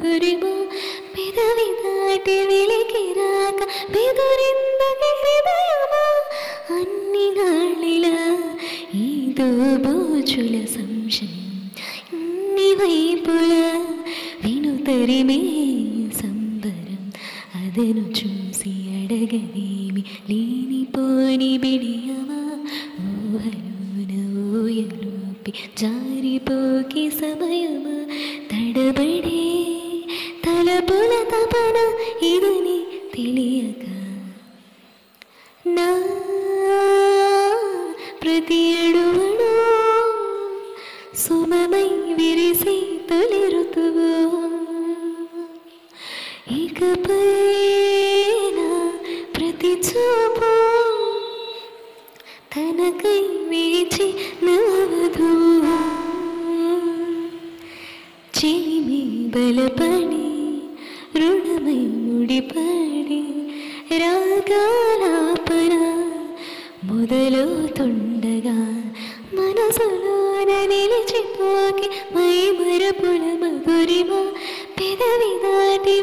మధురిమ పెదవి దాటి వెలికిరాక బెదురిందకి హృదయమా అన్ని నాళ్ళిలా ఏదో బోచుల సంశయం ఇన్ని వైపులా వినుతరిమే సంబరం అదను చూసి అడగదేమి లేనిపోని బిడియమా ఊహలోన ఊయలోపి జారిపోకి సమయమా తడబడే తలపుల తపన ఇదని తెలియక నా ప్రతి అడుగును సుమమై విరిసి తొలి ఋతువు ఇకపై నా ప్రతి చూపు తనకై వేచి నవవధువు చెలిమి బలపడి రుణమై ముడిపడి రాగాలాపన మొదలవుతుండగా మనసులోన నిలిచిపోకి మై మరపుల మధురిమ పెదవి దాటి